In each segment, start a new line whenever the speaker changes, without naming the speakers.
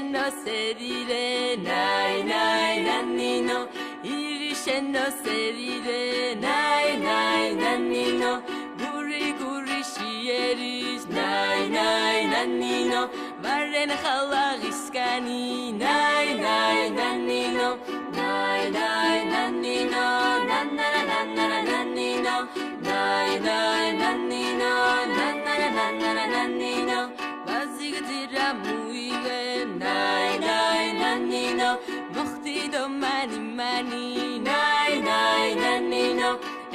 no serire, nai nai nannino, irisce no serire, nai nai nannino, guri guri shieris, nai nai nannino, varen khalagiskani, nai nai nannino, nai nai nannino, nannana nannana nannino, nai nai nannino, nannana nannana nannino, vazigdira muile, nai nai nannino, mochti do mani mani, nai nai nannino,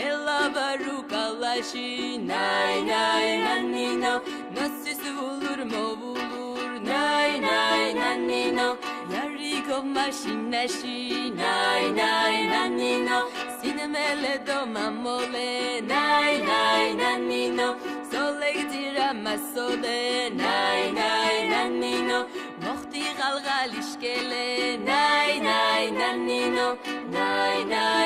ella baruk alashi, nai nai nannino, nassis vulur movulur, nai nai nannino, yariko mashinashi, nai nai nannino, sinemele do mamole, nai nai nannino, solegdira masole, nai nai nannino, mochti galgalishkele, nai nai nannino, nai nai